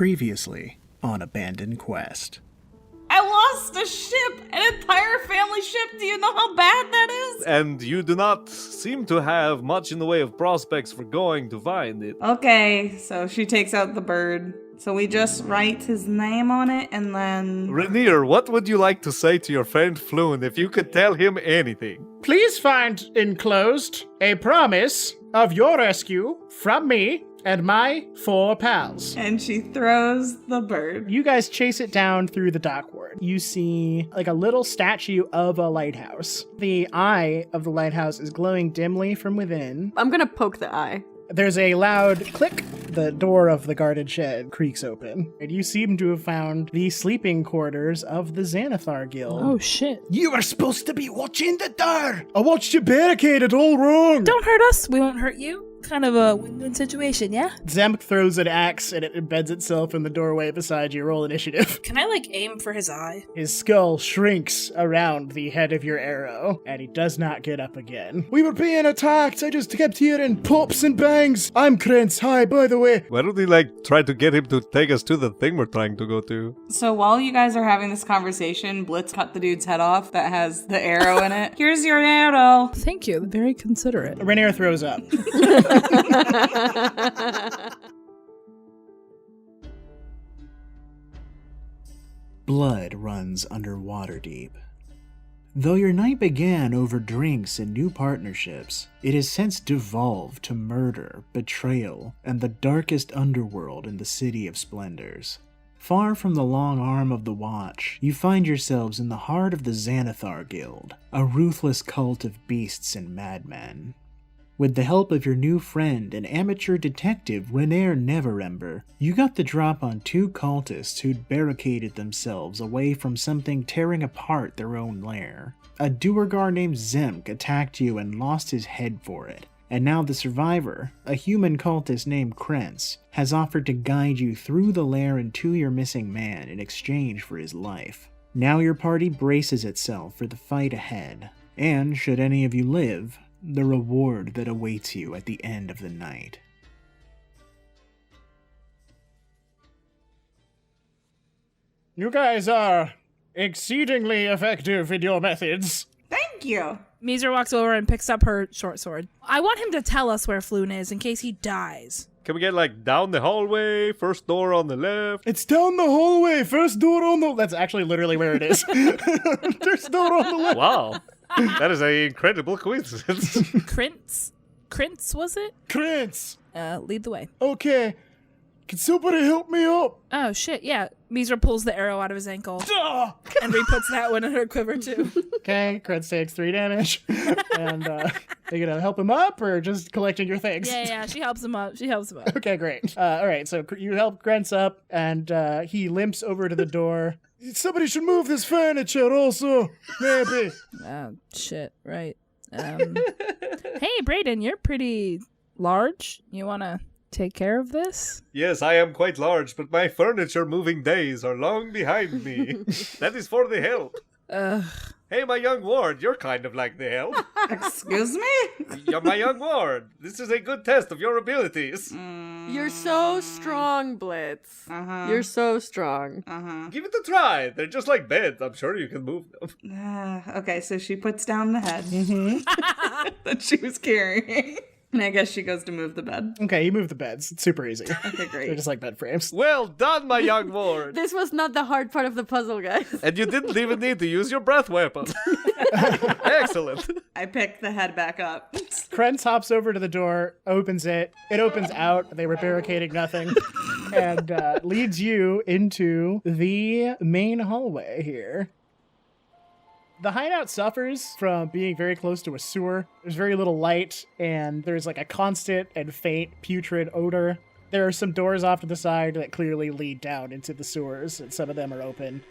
Previously on Abandoned Quest. I lost a ship, an entire family ship. Do you know how bad that is? And you do not seem to have much in the way of prospects for going to find it. Okay, so she takes out the bird. So we just write his name on it and then... Rainier, what would you like to say to your friend Floon if you could tell him anything? Please find enclosed a promise of your rescue from me and my 4 pals. And she throws the bird. You guys chase it down through the dockward. You see like a little statue of a lighthouse. The eye of the lighthouse is glowing dimly from within. I'm gonna poke the eye. There's a loud click. The door of the guarded shed creaks open. And you seem to have found the sleeping quarters of the Xanathar Guild. Oh, shit. You were supposed to be watching the door! I watched you barricade it all wrong! Don't hurt us. We won't hurt you. Kind of a win-win situation, yeah? Zemk throws an axe and it embeds itself in the doorway beside you. Roll initiative. Can I, aim for his eye? His skull shrinks around the head of your arrow, and he does not get up again. We were being attacked! I just kept hearing pops and bangs! I'm Krentz, hi, by the way! Why don't we, try to get him to take us to the thing we're trying to go to? So while you guys are having this conversation, Blitz cut the dude's head off that has the arrow in it. Here's your arrow! Thank you. Very considerate. Rainier throws up. Blood runs under Waterdeep. Though your night began over drinks and new partnerships, it has since devolved to murder, betrayal, and the darkest underworld in the City of Splendors. Far from the long arm of the Watch, you find yourselves in the heart of the Xanathar Guild, a ruthless cult of beasts and madmen. With the help of your new friend and amateur detective Rainier Neverember, you got the drop on 2 cultists who'd barricaded themselves away from something tearing apart their own lair. A Duergar named Zemk attacked you and lost his head for it, and now the survivor, a human cultist named Krentz, has offered to guide you through the lair and to your missing man in exchange for his life. Now your party braces itself for the fight ahead, and should any of you live, the reward that awaits you at the end of the night. You guys are exceedingly effective in your methods. Thank you! Miz'ra walks over and picks up her short sword. I want him to tell us where Floon is in case he dies. Can we get, down the hallway, first door on the left? It's down the hallway, first door on the... That's actually literally where it is. First door on the left. Wow. That is an incredible coincidence. Krentz, was it? Krentz! Lead the way. Okay. Can somebody help me up? Oh, shit, yeah. Miz'ra pulls the arrow out of his ankle. And re-puts that one in her quiver, too. Okay, Krentz takes 3 damage. And, are you gonna help him up, or just collecting your things? Yeah, she helps him up. Okay, great. Alright, so you help Krentz up, and he limps over to the door. Somebody should move this furniture also, maybe. Oh, shit, right. Hey, Braden, you're pretty large. You wanna take care of this? Yes, I am quite large, but my furniture moving days are long behind me. That is for the help. Hey, my young ward, you're kind of like the help. Excuse me? You're my young ward. This is a good test of your abilities. You're so strong, Blitz. You're so strong. Give it a try. They're just like beds. I'm sure you can move them. Okay, so she puts down the head that she was carrying. And I guess she goes to move the bed. Okay, you move the beds. It's super easy. Okay, great. They're just like bed frames. Well done, my young ward. This was not the hard part of the puzzle, guys. And you didn't even need to use your breath weapon. Excellent. I pick the head back up. Krentz hops over to the door, opens it. It opens out. They were barricading nothing. And leads you into the main hallway here. The hideout suffers from being very close to a sewer. There's very little light, and there's a constant and faint putrid odor. There are some doors off to the side that clearly lead down into the sewers, and some of them are open.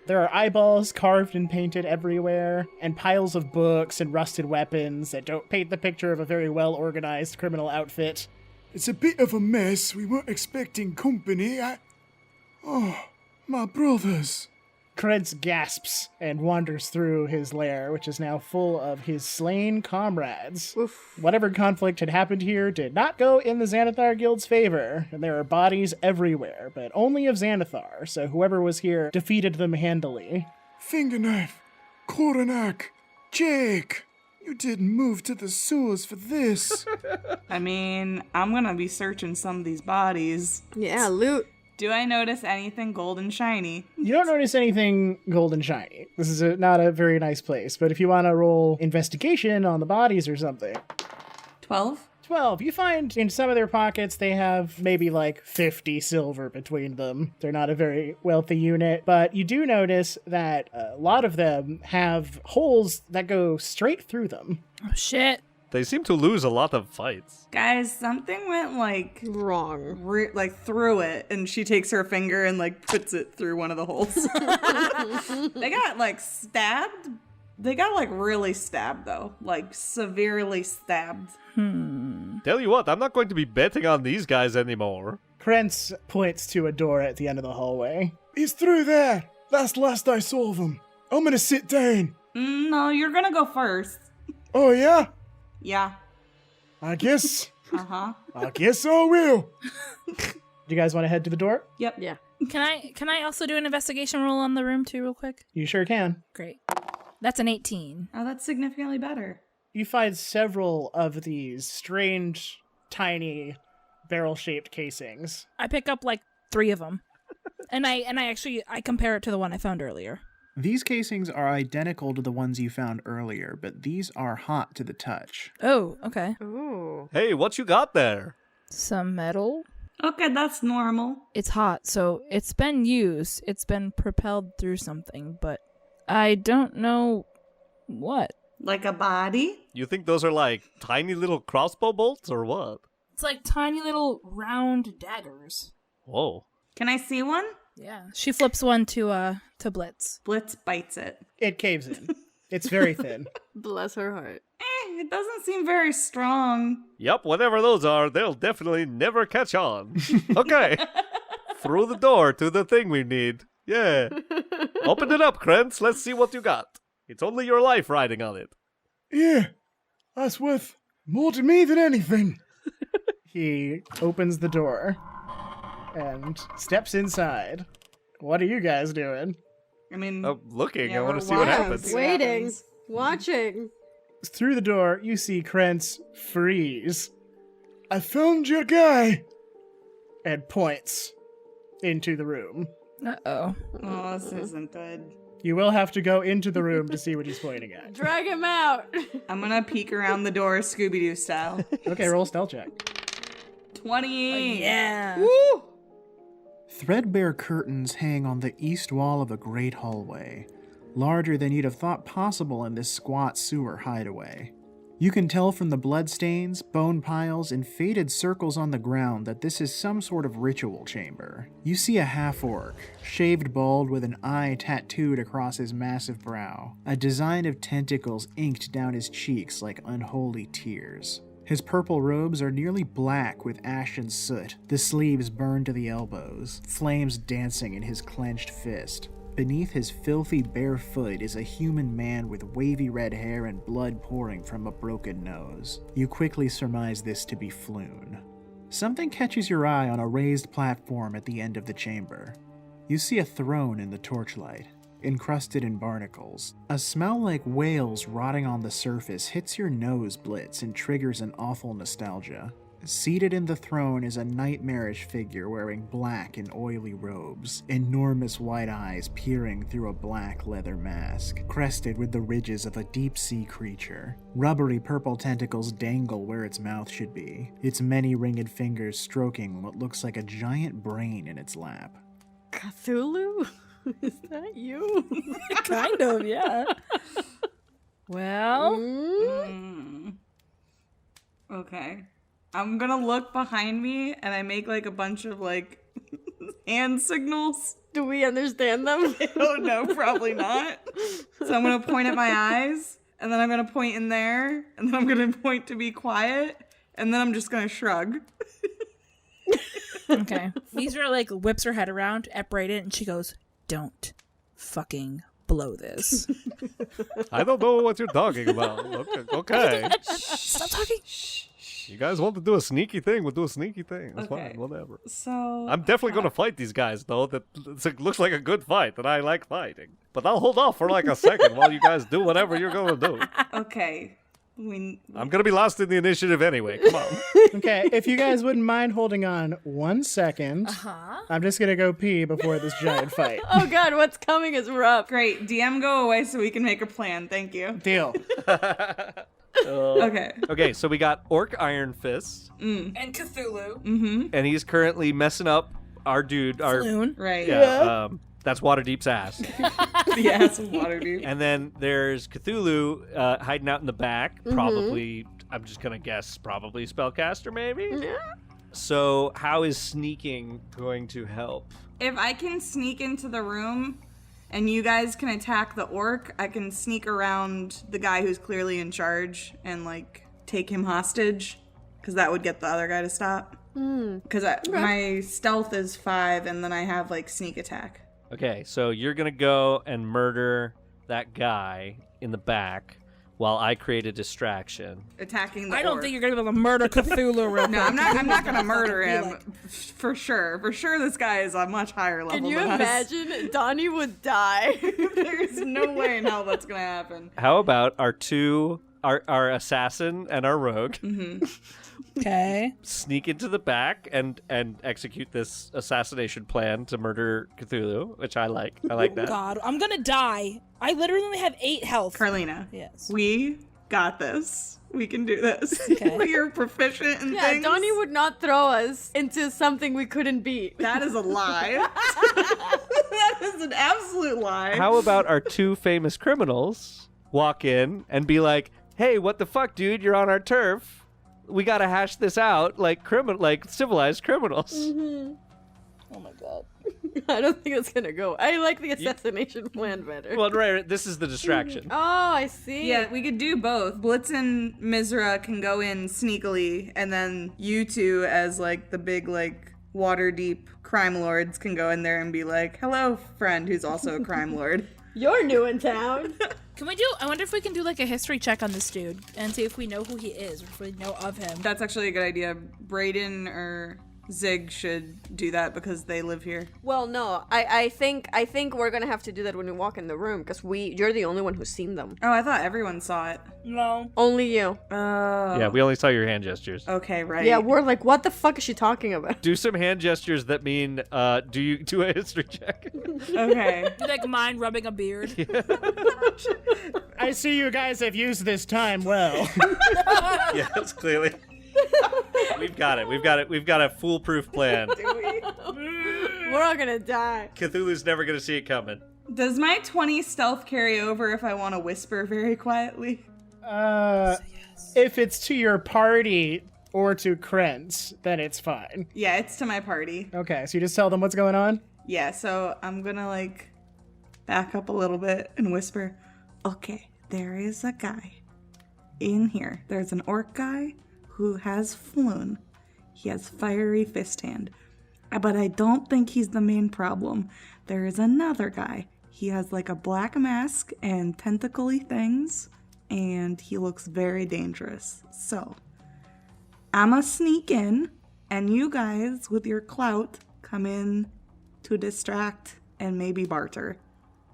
There are eyeballs carved and painted everywhere, and piles of books and rusted weapons that don't paint the picture of a very well-organized criminal outfit. It's a bit of a mess. We weren't expecting company. Oh, my brothers. Krentz gasps and wanders through his lair, which is now full of his slain comrades. Oof. Whatever conflict had happened here did not go in the Xanathar Guild's favor, and there are bodies everywhere, but only of Xanathar, so whoever was here defeated them handily. Fingerknife, Koranak, Jake, you didn't move to the sewers for this. I mean, I'm gonna be searching some of these bodies. Yeah, loot. Do I notice anything gold and shiny? You don't notice anything gold and shiny. This is not a very nice place, but if you want to roll investigation on the bodies or something. 12? 12. You find in some of their pockets they have maybe like 50 silver between them. They're not a very wealthy unit, but you do notice that a lot of them have holes that go straight through them. Oh, shit. They seem to lose a lot of fights. Guys, something went like Wrong. through it, and she takes her finger and like puts it through one of the holes. They got like stabbed. They got like really stabbed though, like severely stabbed. Tell you what, I'm not going to be betting on these guys anymore. Krentz points to a door at the end of the hallway. He's through there. That's last I saw of him. I'm gonna sit down. No, you're gonna go first. Oh, yeah? Yeah. I guess Uh-huh. I will. Do you guys want to head to the door? Yep. Yeah. Can I also do an investigation roll on the room too, real quick? You sure can. Great. That's an 18. Oh, that's significantly better. You find several of these strange, tiny, barrel-shaped casings. I pick up like 3 of them, and I compare it to the one I found earlier. These casings are identical to the ones you found earlier, but these are hot to the touch. Oh, okay. Ooh. Hey, what you got there? Some metal. Okay, that's normal. It's hot, so it's been used. It's been propelled through something, but I don't know what. Like a body? You think those are like tiny little crossbow bolts or what? It's like tiny little round daggers. Whoa. Can I see one? Yeah. She flips one to Blitz. Blitz bites it. It caves in. It's very thin. Bless her heart. It doesn't seem very strong. Yup, whatever those are, they'll definitely never catch on. Okay. Through the door to the thing we need. Yeah. Open it up, Krentz. Let's see what you got. It's only your life riding on it. Yeah, that's worth more to me than anything. He opens the door and steps inside. What are you guys doing? I mean, I'm looking. Yeah, I want we're to see what wild. happens. Waiting. happens. Watching. Through the door, you see Krentz freeze I found your guy. and points into the room. Uh-oh. oh, this isn't good. You will have to go into the room to see what he's pointing at. Drag him out. I'm gonna peek around the door Scooby-Doo style. Okay, roll a stealth check. 28. Yeah. Woo! Threadbare curtains hang on the east wall of a great hallway, larger than you'd have thought possible in this squat sewer hideaway. You can tell from the bloodstains, bone piles, and faded circles on the ground that this is some sort of ritual chamber. You see a half-orc, shaved bald with an eye tattooed across his massive brow, a design of tentacles inked down his cheeks like unholy tears. His purple robes are nearly black with ash and soot, the sleeves burned to the elbows, flames dancing in his clenched fist. Beneath his filthy bare foot is a human man with wavy red hair and blood pouring from a broken nose. You quickly surmise this to be Floon. Something catches your eye on a raised platform at the end of the chamber. You see a throne in the torchlight, encrusted in barnacles. A smell like whales rotting on the surface hits your nose, Blitz, and triggers an awful nostalgia. Seated in the throne is a nightmarish figure wearing black and oily robes, enormous white eyes peering through a black leather mask, crested with the ridges of a deep-sea creature. Rubbery purple tentacles dangle where its mouth should be, its many ringed fingers stroking what looks like a giant brain in its lap. Cthulhu? Is that you? Kind of, yeah. Well, Okay. I'm gonna look behind me and I make like a bunch of like hand signals. Do we understand them? Oh no, probably not. So I'm gonna point at my eyes, and then I'm gonna point in there, and then I'm gonna point to be quiet, and then I'm just gonna shrug. okay. Miz'ra like whips her head around at Braden and she goes, "Don't fucking blow this. I don't know what you're talking about. Okay. Stop talking. You guys want to do a sneaky thing, we'll do a sneaky thing. That's Okay. fine, whatever. So I'm definitely going to fight these guys, though. That looks like a good fight, and I like fighting. But I'll hold off for like a second while you guys do whatever you're going to do. Okay. I'm going to be lost in the initiative anyway. Come on. Okay, if you guys wouldn't mind holding on 1 second, I'm just gonna go pee before this giant fight. Oh god, what's coming is rough. Great. DM, go away so we can make a plan. Thank you. Deal. Okay. Okay, so we got Orc Iron Fist, And Cthulhu. and he's currently messing up our dude. Our Floon. Right. that's Waterdeep's ass. The ass of Waterdeep. And then there's Cthulhu hiding out in the back. Probably, I'm just going to guess, probably spellcaster, maybe? Yeah. So how is sneaking going to help? If I can sneak into the room and you guys can attack the orc, I can sneak around the guy who's clearly in charge and, like, take him hostage. Because that would get the other guy to stop. Because my stealth is 5 and then I have, like, sneak attack. Okay, so you're going to go and murder that guy in the back while I create a distraction. Attacking the I don't orc. think you're gonna be able to murder Cthulhu real No, quick. I'm not gonna murder him. For sure. For sure this guy is a much higher level Can you than us. imagine? Donnie would die. There's no way in hell that's gonna happen. How about our assassin and our rogue Okay. sneak into the back and execute this assassination plan to murder Cthulhu, which I like. I like that. God, I'm gonna die. I literally only have 8 health. Carleena. Yes. We got this. We can do this. Okay. We're proficient in Yeah, things. Donnie would not throw us into something we couldn't beat. That is a lie. That is an absolute lie. How about our 2 famous criminals walk in and be like, "Hey, what the fuck, dude? You're on our turf. We gotta hash this out like civilized criminals." Oh my god. I don't think it's gonna go. I like the assassination plan better. Well, right. This is the distraction. Oh, I see. Yeah, we could do both. Blitz and Miz'ra can go in sneakily, and then you two, as like the big like Waterdeep crime lords, can go in there and be like, "Hello, friend, who's also a crime lord." You're new in town. I wonder if we can do like a history check on this dude and see if we know who he is or if we know of him. That's actually a good idea. Braden or Zig should do that because they live here. Well, no, I think we're gonna have to do that when we walk in the room because you're the only one who's seen them. Oh, I thought everyone saw it. No. Only you. Yeah, we only saw your hand gestures. Okay, right. Yeah, we're like, what the fuck is she talking about? Do some hand gestures that mean, do you do a history check? Okay. Like mine rubbing a beard. I see you guys have used this time well. Yes, clearly. We've got it. We've got a foolproof plan. We're all gonna die. Cthulhu's never gonna see it coming. Does my 20 stealth carry over if I want to whisper very quietly? If it's to your party or to Krentz, then it's fine. Yeah, it's to my party. Okay, so you just tell them what's going on? Yeah, so I'm gonna like back up a little bit and whisper, "Okay, there is a guy in here. There's an orc guy who has flown. He has fiery fist hand. But I don't think he's the main problem. There is another guy. He has like a black mask and tentacly things, and he looks very dangerous. So, I'ma sneak in, and you guys, with your clout, come in to distract and maybe barter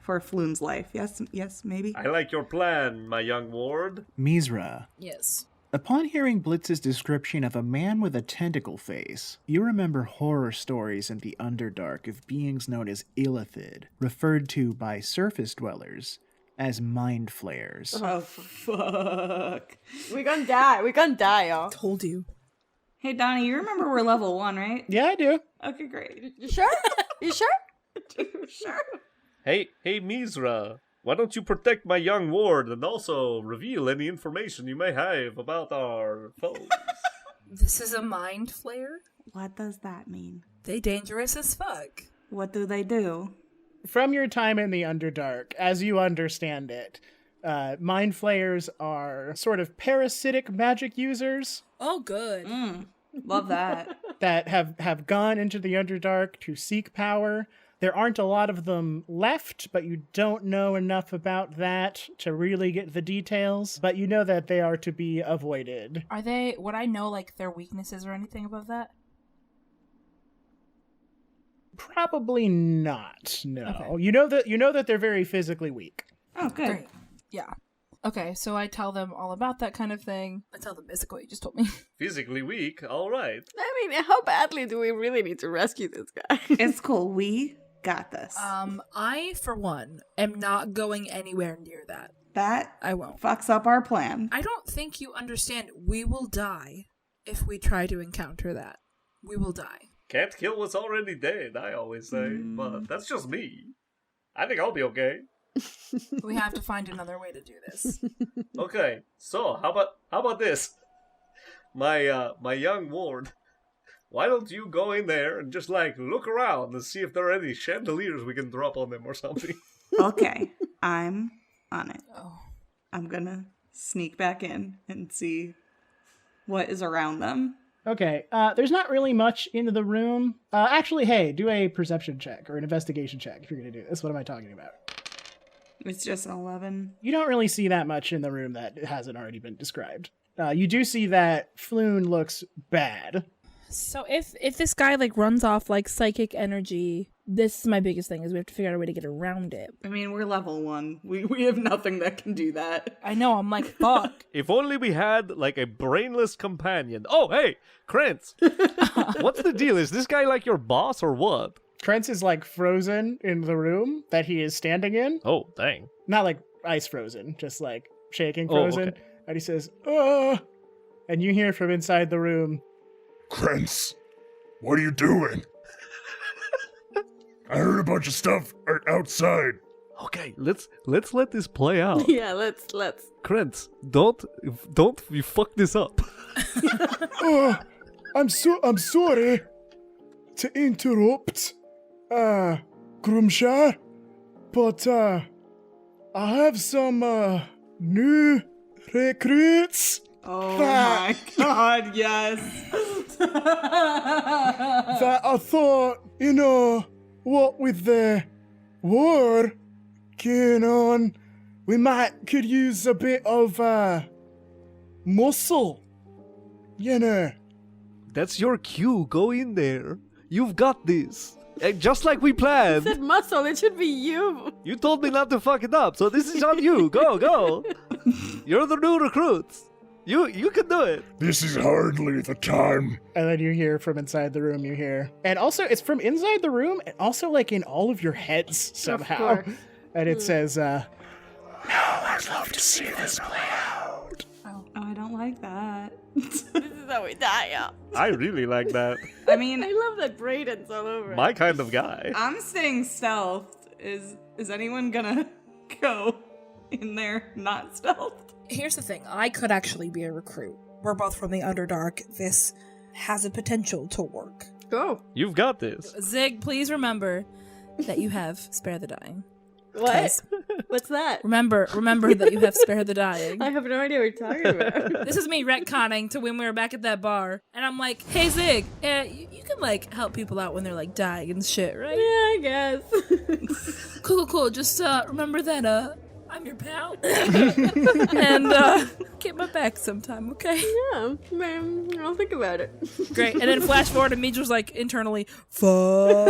for Floon's life. Yes, maybe? I like your plan, my young ward. Miz'ra, Yes. upon hearing Blitz's description of a man with a tentacle face, you remember horror stories in the Underdark of beings known as illithid, referred to by surface dwellers as mind flayers. Oh, fuck. We gonna die, y'all. Told you. Hey, Donny, you remember we're level 1, right? Yeah, I do. Okay, great. You sure? You sure? Sure. Hey, Miz'ra. Why don't you protect my young ward and also reveal any information you may have about our foes? This is a mind flayer? What does that mean? They dangerous as fuck. What do they do? From your time in the Underdark, as you understand it, mind flayers are sort of parasitic magic users Oh, good. Love that. that have gone into the Underdark to seek power. There aren't a lot of them left, but you don't know enough about that to really get the details, but you know that they are to be avoided. Would I know, like, their weaknesses or anything above that? Probably not, no. Okay. You know that they're very physically weak. Oh, good. Great. Yeah. Okay, so I tell them all about that kind of thing. I tell them basically what you just told me. Physically weak, alright. I mean, how badly do we really need to rescue this guy? It's cool. We got this. I, for one, am not going anywhere near that. That I won't. fucks up our plan. I don't think you understand. We will die if we try to encounter that. We will die. Can't kill what's already dead, I always say. But that's just me. I think I'll be okay. We have to find another way to do this. Okay, so how about this? My young ward. Why don't you go in there and just like look around and see if there are any chandeliers we can drop on them or something? Okay, I'm on it. Oh. I'm gonna sneak back in and see what is around them. Okay, there's not really much in the room. Actually, hey, do a perception check or an investigation check if you're going to do this. What am I talking about? It's just an 11. You don't really see that much in the room that hasn't already been described. You do see that Floon looks bad. So if this guy like runs off like psychic energy, this is my biggest thing is we have to figure out a way to get around it. I mean, we're level 1. We have nothing that can do that. I know, I'm like, fuck. If only we had like a brainless companion. Oh, hey, Krentz. What's the deal? Is this guy like your boss or what? Krentz is like frozen in the room that he is standing in. Oh, dang. Not like ice frozen, just like shaking frozen. Okay. And he says, and you hear from inside the room, Krentz, what are you doing? I heard a bunch of stuff outside. Okay, let's let this play out. Yeah, let's. Krentz, don't you fuck this up. I'm sorry to interrupt, Grumshar, but I have some new recruits. Oh my god, yes. That I thought, what with the war going on, we could use a bit of muscle, That's your cue. Go in there. You've got this. Just like we I planned. said muscle, it should be you. You told me not to fuck it up, so this is on you. Go. You're the new recruits. You can do it. This is hardly the time. and then you hear from inside the room, and also it's from inside the room, and also like in all of your heads somehow. course. And it says, Now I'd love to see this play out. Oh, I don't like that. This is how we die, yeah. I really like that. I mean, I love that Braden's all over it. My kind of guy. I'm staying stealth. Is anyone gonna go in there not stealth? Here's the thing. I could actually be a recruit. We're both from the Underdark. This has a potential to work. Go. You've got this. Zig, please remember that you have Spare the Dying. What? What's that? Remember that you have Spare the Dying. I have no idea what you're talking about. This is me retconning to when we were back at that bar. And I'm like, hey Zig, you can like help people out when they're like dying and shit, right? Yeah, I guess. Cool. Just remember that I'm your pal. And get my back sometime, okay? Yeah, man, I'll think about it. Great. And then flash forward and Miz'ra's like internally, fuck.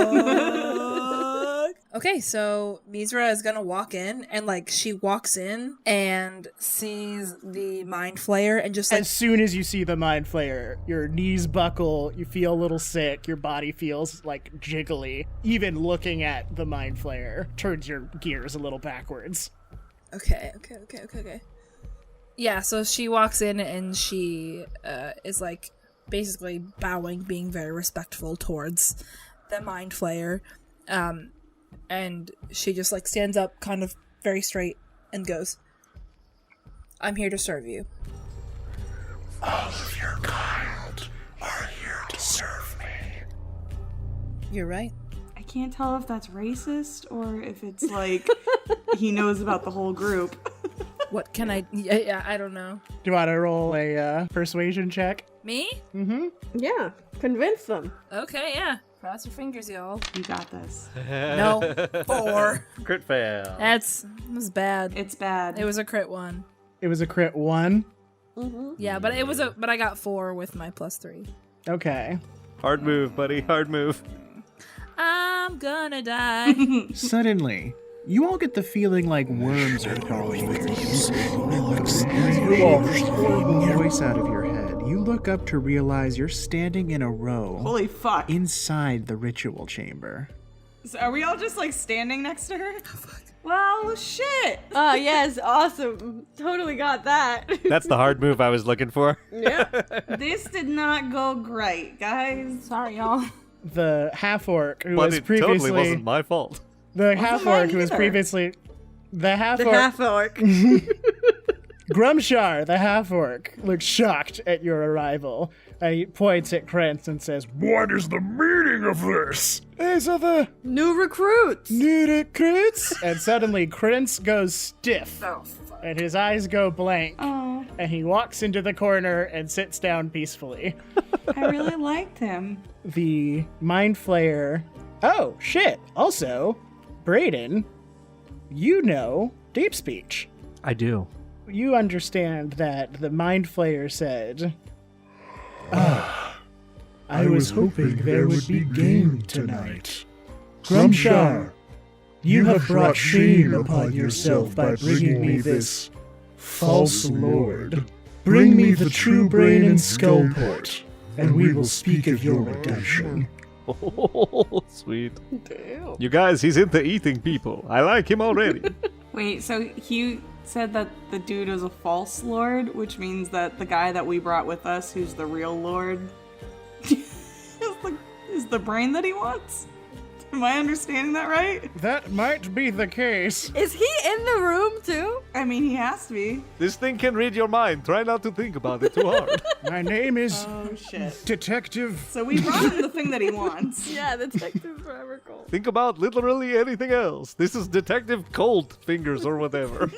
Okay, so Miz'ra is gonna walk in, and like she walks in and sees the Mind Flayer and just like as soon as you see the Mind Flayer, your knees buckle, you feel a little sick, your body feels like jiggly. Even looking at the Mind Flayer turns your gears a little backwards. Okay. Yeah, so she walks in and she is like basically bowing, being very respectful towards the Mind Flayer. And she just like stands up kind of very straight and goes, I'm here to serve you. All of your kind are here to serve me. You're right. I can't tell if that's racist or if it's like he knows about the whole group. What can I... Yeah, I don't know. Do you want to roll a persuasion check? Me? Mm-hmm. Yeah, convince them. Okay, yeah. Cross your fingers, y'all. You got this. No, 4. Crit fail. It was bad. It's bad. It was a crit 1. It was a crit 1. Yeah, but I got 4 with my +3. Okay. Hard move, buddy. Hard move. I'm gonna die. Suddenly, you all get the feeling like worms are crawling through you. A voice out of your head. You look up to realize you're standing in a row Holy fuck. inside the ritual chamber. So are we all just like standing next to her? Well, shit. Oh, yes, awesome. Totally got that. That's the hard move I was looking for. Yeah. This did not go great, guys. Sorry, y'all. The half-orc who But was it previously... totally wasn't my fault. The half-orc who was either. previously... The half-orc... The half-orc. Grumshar, the half-orc, looks shocked at your arrival. He points at Krentz and says, What is the meaning of this? These are the New recruits. new recruits? and suddenly Krentz goes stiff, and his eyes go blank, Oh, and he walks into the corner and sits down peacefully. I really liked him. The Mind Flayer... Oh, shit! Also, Braden, you know Deep Speech. I do. You understand that the Mind Flayer said... I was hoping there would be game tonight. Grumshar, you have brought shame upon yourself by bringing me this false lord. Bring me the true brain and skullport, and we will speak of your redemption. Oh, sweet. Damn. You guys, he's into eating people. I like him already. Wait, so he said that the dude is a false lord, which means that the guy that we brought with us, who's the real lord, is the brain that he wants? Am I understanding that right? That might be the case. Is he in the room, too? I mean, he has to be. This thing can read your mind. Try not to think about it too hard. My name is Oh, shit. Detective... So we brought him the thing that he wants. Yeah, the detective forever cold. Think about literally anything else. This is Detective Cold Fingers or whatever.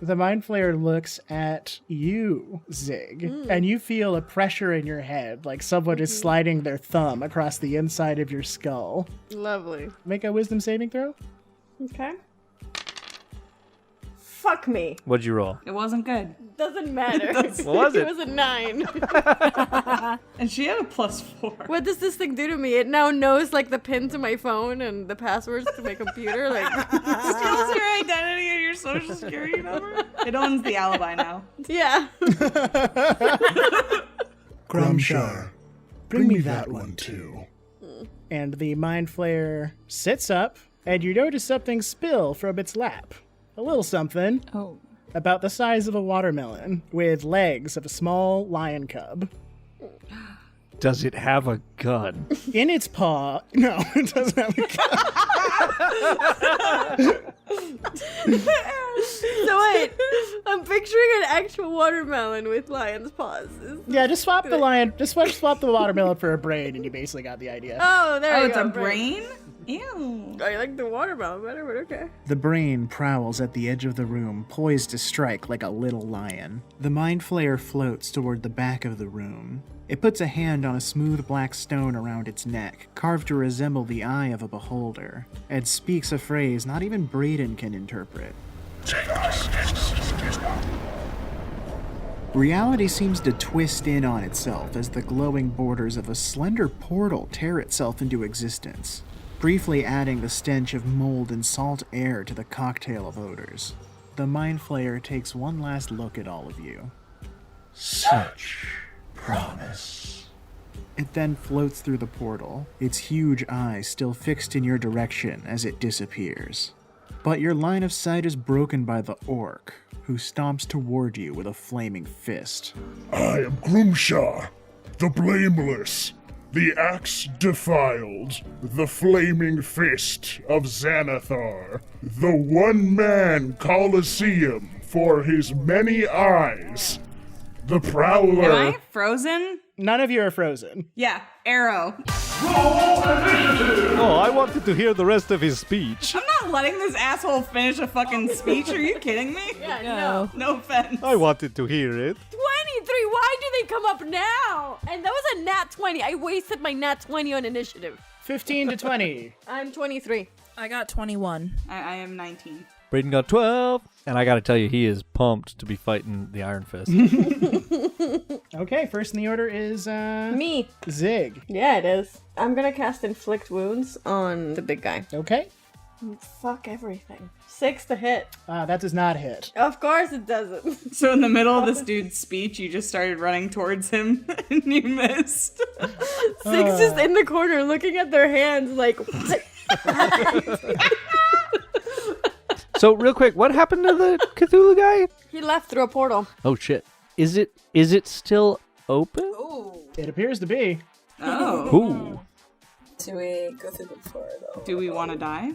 The Mind Flayer looks at you, Zig, and you feel a pressure in your head, like someone is sliding their thumb across the inside of your skull. Lovely. Make a wisdom saving throw. Okay. Fuck me. What'd you roll? It wasn't good. Doesn't matter. What was It it? was a 9. And she had a +4. What does this thing do to me? It now knows like the pin to my phone and the passwords to my computer. Like, Steals your identity and your social security number. It owns the alibi now. yeah. Grumshar, bring me that one too. And the Mind Flayer sits up, and you notice something spill from its lap. A little something Oh. about the size of a watermelon, with legs of a small lion cub. Does it have a gun? In its paw... No, it doesn't have a gun. So wait, I'm picturing an actual watermelon with lion's paws. Yeah, just swap the lion... Just swap the watermelon for a brain, and you basically got the idea. Oh, there Oh, you it's go. a brain? Ew. I like the watermelon better, but okay. The brain prowls at the edge of the room, poised to strike like a little lion. The Mind Flayer floats toward the back of the room. It puts a hand on a smooth black stone around its neck, carved to resemble the eye of a beholder, and speaks a phrase not even Braden can interpret. Reality seems to twist in on itself as the glowing borders of a slender portal tear itself into existence, briefly adding the stench of mold and salt air to the cocktail of odors. The Mind Flayer takes one last look at all of you. Such promise. It then floats through the portal, its huge eyes still fixed in your direction as it disappears. But your line of sight is broken by the orc, who stomps toward you with a flaming fist. I am Grumshar, the blameless, the axe defiled, the flaming fist of Xanathar, the one-man Colosseum for his many eyes, the prowler. Am I frozen? None of you are frozen. Yeah, arrow. Oh, I wanted to hear the rest of his speech. I'm not letting this asshole finish a fucking speech. Are you kidding me? Yeah, no. No offense. I wanted to hear it. 23, why do they 20 come up now? And that was a nat 20. I wasted my nat 20 on initiative. 15 to 20. I'm 23. I got 21. I am 19. Braden got 12. And I gotta tell you, he is pumped to be fighting the Iron Fist. Okay, first in the order is Me. Zig. Yeah, it is. I'm gonna cast Inflict Wounds on the big guy. Okay. Fuck everything. 6 to hit. That does not hit. Of course it doesn't. So in the middle of this dude's speech, you just started running towards him and you missed. 6 just in the corner looking at their hands like, what? So, real quick, what happened to the Cthulhu guy? He left through a portal. Oh, shit. Is it still open? It appears to be. Oh. Ooh. Do we go through the portal? Do we want to die?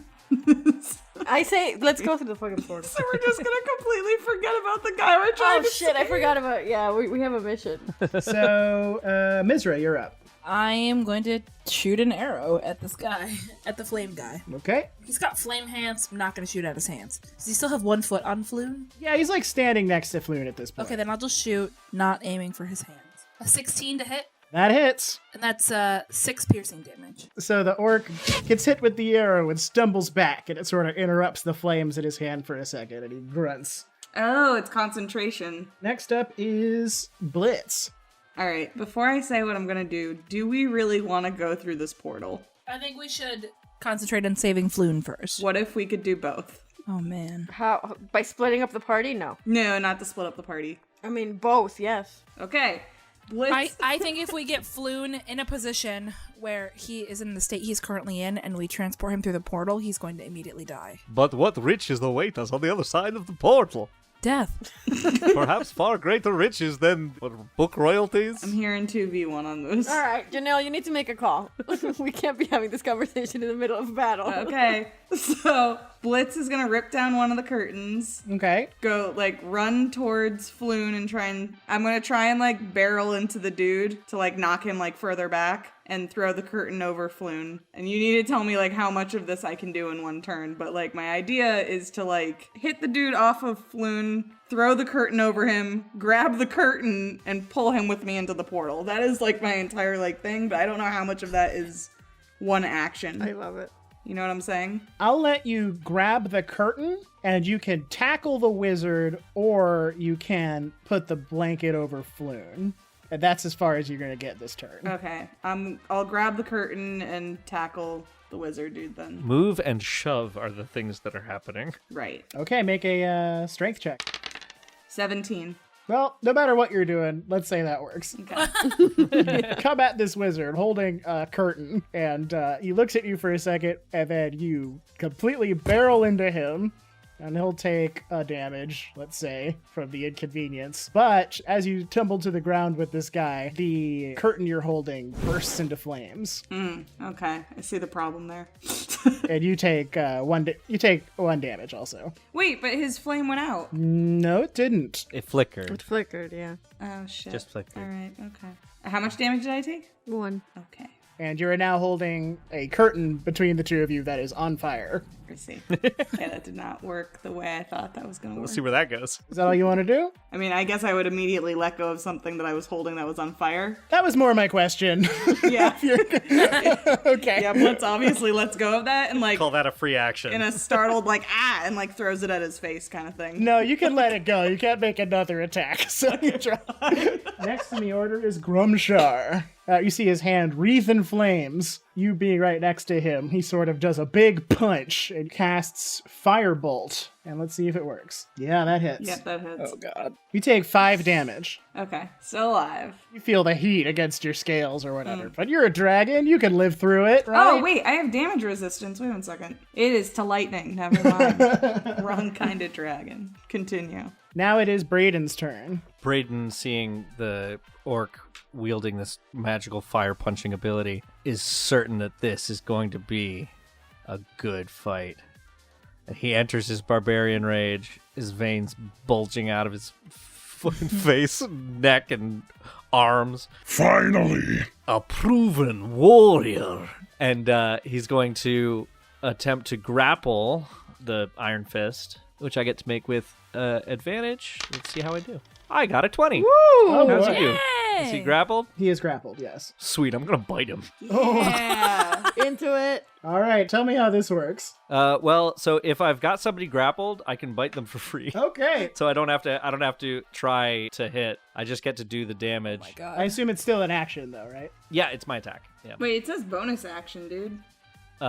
I say, let's go through the fucking portal. So we're just gonna completely forget about the guy we're trying Oh to shit, I forgot about, yeah, we have a mission. So, Miz'ra, you're up. I am going to shoot an arrow at this guy, at the flame guy. Okay. He's got flame hands. I'm not going to shoot at his hands. Does he still have 1 foot on Floon? Yeah, he's like standing next to Floon at this point. Okay, then I'll just shoot, not aiming for his hands. A 16 to hit, That hits. and that's 6 piercing damage. So the orc gets hit with the arrow and stumbles back, and it sort of interrupts the flames in his hand for a second, and he grunts. Oh, it's concentration. Next up is Blitz. All right, before I say what I'm gonna do we really want to go through this portal? I think we should concentrate on saving Floon first. What if we could do both? Oh, man. How? By splitting up the party? No. No, not to split up the party. I mean, both, yes. Okay, Blitz. I think if we get Floon in a position where he is in the state he's currently in and we transport him through the portal, he's going to immediately die. But what riches await us on the other side of the portal? Death. Perhaps far greater riches than book royalties? I'm hearing 2v1 on this. All right, Jenel, you need to make a call. We can't be having this conversation in the middle of a battle. Okay, so Blitz is gonna rip down one of the curtains, Okay. go like run towards Floon and I'm gonna try and like barrel into the dude to like knock him like further back and throw the curtain over Floon. And you need to tell me like how much of this I can do in one turn, but like my idea is to like hit the dude off of Floon, throw the curtain over him, grab the curtain, and pull him with me into the portal. That is like my entire like thing, but I don't know how much of that is one action. I love it. You know what I'm saying? I'll let you grab the curtain, and you can tackle the wizard, or you can put the blanket over Floon. And that's as far as you're going to get this turn. Okay, I'll grab the curtain and tackle the wizard dude then. Move and shove are the things that are happening. Right. Okay, make a strength check. 17. Well, no matter what you're doing, let's say that works. Okay. Come at this wizard holding a curtain, and he looks at you for a second, and then you completely barrel into him, and he'll take a damage, let's say, from the inconvenience. But as you tumble to the ground with this guy, the curtain you're holding bursts into flames, Okay, I see the problem there. and you take one damage also. Wait, but his flame went out. No, it didn't. It flickered. It flickered, yeah. Oh, shit. Just flickered. All right, okay. How much damage did I take? 1. Okay, And you are now holding a curtain between the two of you that is on fire. I see. Yeah, that did not work the way I thought that was going to work. We'll see where that goes. Is that all you want to do? I mean, I guess I would immediately let go of something that I was holding that was on fire. That was more my question. Yeah. Okay. Yeah, Blitz obviously lets go of that and like Call that a free action. in a startled like and like throws it at his face kind of thing. No, you can let it go. You can't make another attack. So you try. Next in the order is Grumshar. You see his hand wreathe in flames. You being right next to him, he sort of does a big punch and casts Firebolt. And let's see if it works. Yeah, that hits. Yep, that hits. God. You take 5 damage. Okay, still alive. You feel the heat against your scales or whatever. But you're a dragon. You can live through it, right? Oh, wait, I have damage resistance. Wait 1 second. It is to lightning. Never mind. Wrong kind of dragon. Continue. Now it is Braden's turn. Braden, seeing the orc wielding this magical fire punching ability, is certain that this is going to be a good fight. And he enters his barbarian rage, his veins bulging out of his face, neck, and arms. Finally! A proven warrior. And he's going to attempt to grapple the Iron Fist, which I get to make with advantage. Let's see how I do. I got a 20. Oh, How's boy. it you? Is he grappled? He is grappled, yes. Sweet, I'm gonna bite him. Yeah. Into it. All right, tell me how this works. Well, so if I've got somebody grappled, I can bite them for free. Okay. So I don't have to try to hit. I just get to do the damage. Oh my god. I assume it's still an action, though, right? Yeah, it's my attack. Yeah. Wait, it says bonus action, dude. Do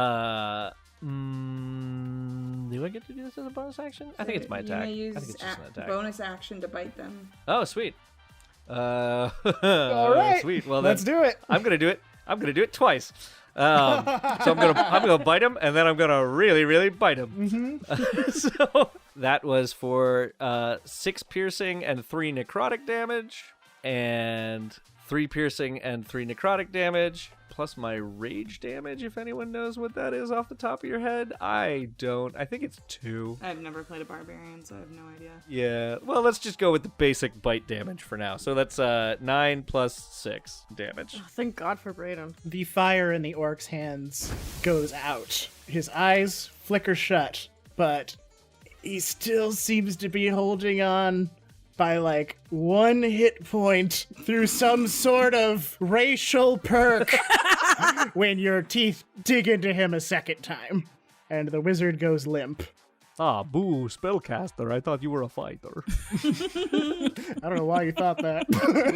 I get to do this as a bonus action? I think it's my attack. You I may think use it's just an attack. bonus action to bite them. Oh, sweet. All right. Sweet. Well, let's do it. I'm gonna do it. I'm gonna do it twice. So I'm gonna bite him, and then I'm gonna really, really bite him. Mm-hmm. So that was for 6 piercing and 3 necrotic damage, and 3 piercing and 3 necrotic damage, plus my rage damage. If anyone knows what that is off the top of your head, I don't. I think it's 2. I've never played a barbarian, so I have no idea. Yeah. Well, let's just go with the basic bite damage for now. So that's 9 plus 6 damage. Oh, thank God for Braden. The fire in the orc's hands goes out. His eyes flicker shut, but he still seems to be holding on by like 1 hit point through some sort of racial perk when your teeth dig into him a second time. And the wizard goes limp. Ah, boo, spellcaster. I thought you were a fighter. I don't know why you thought that.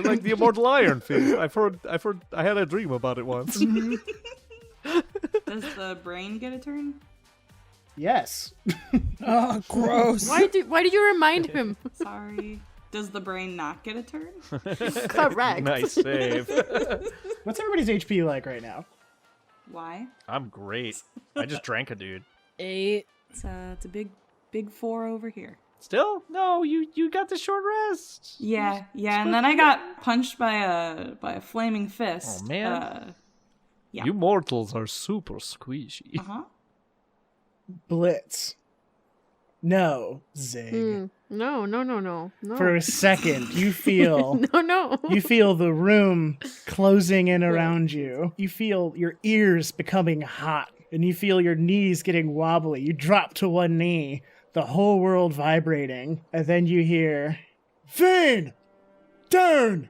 Like the immortal Iron Fist. I've heard, I had a dream about it once. Does the brain get a turn? Yes. Oh, gross. Why did you remind him? Sorry. Does the brain not get a turn? Correct. Nice save. What's everybody's HP like right now? Why? I'm great. I just drank a dude. 8. It's a big 4 over here. Still? No, you got the short rest. Yeah, and then I got punched by a flaming fist. Oh, man. Yeah. You mortals are super squishy. Uh-huh. Blitz. No, Zig. No. For a second, you feel No. you feel the room closing in around you. You feel your ears becoming hot, and you feel your knees getting wobbly. You drop to one knee, the whole world vibrating, and then you hear, Vane! Turn!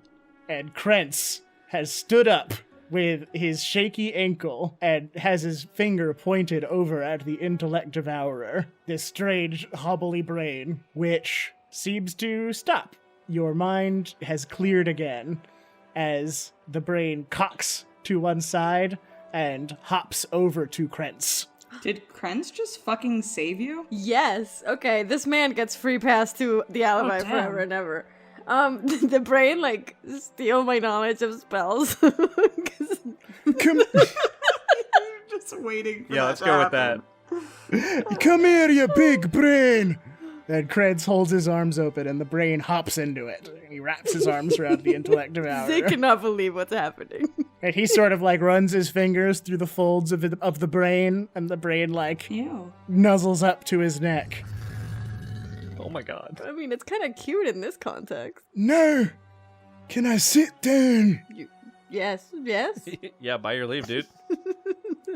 And Krentz has stood up with his shaky ankle and has his finger pointed over at the intellect devourer, this strange hobbly brain, which seems to stop. Your mind has cleared again as the brain cocks to one side and hops over to Krentz. Did Krenz just fucking save you? Yes. Okay, this man gets free pass to the alibi damn. forever and ever. The brain, like, steal my knowledge of spells. Come, Just waiting for Yeah, let's go with that. come here, you big brain! And Krentz holds his arms open and the brain hops into it. He wraps his arms around the intellect devourer. They cannot believe what's happening. And he sort of like runs his fingers through the folds of the brain, and the brain like Ew. nuzzles up to his neck. Oh my god. I mean, it's kind of cute in this context. No! Can I sit down? Yes. Yeah, by your leave, dude.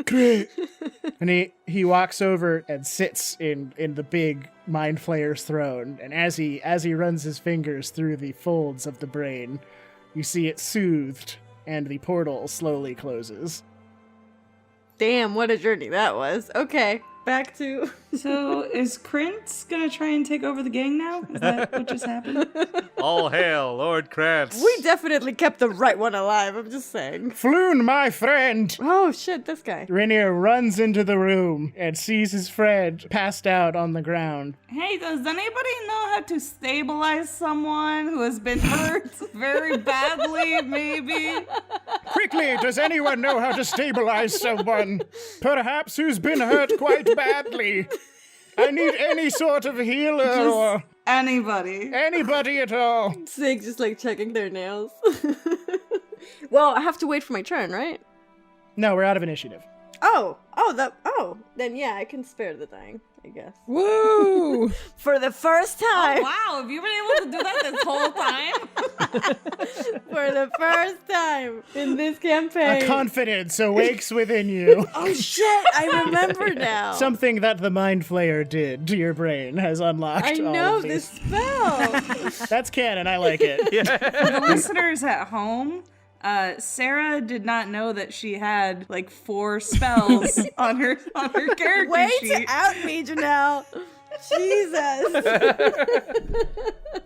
Great. And he walks over and sits in the big mind flayer's throne. And as he runs his fingers through the folds of the brain, you see it soothed, and the portal slowly closes. Damn, what a journey that was. Okay, back to... So, is Krentz gonna try and take over the gang now? Is that what just happened? All hail, Lord Krantz. We definitely kept the right one alive, I'm just saying. Floon, my friend! Oh shit, this guy. Rainier runs into the room and sees his friend passed out on the ground. Hey, does anybody know how to stabilize someone who has been hurt very badly, maybe? Quickly, does anyone know how to stabilize someone? Perhaps who's been hurt quite badly? I need any sort of healer or Anybody. anybody at all. Sig just like checking their nails. Well, I have to wait for my turn, right? No, we're out of initiative. Then yeah, I can spare the dying, I guess. Woo! For the first time. Oh, wow, have you been able to do that this whole time? For the first time in this campaign. A confidence awakes within you. Oh shit, I remember now. Something that the Mind Flayer did to your brain has unlocked I all know of this these. spell. That's canon, I like it. For the listeners at home, Sara did not know that she had like 4 spells on her character Way sheet. to out me, Jenel. Jesus.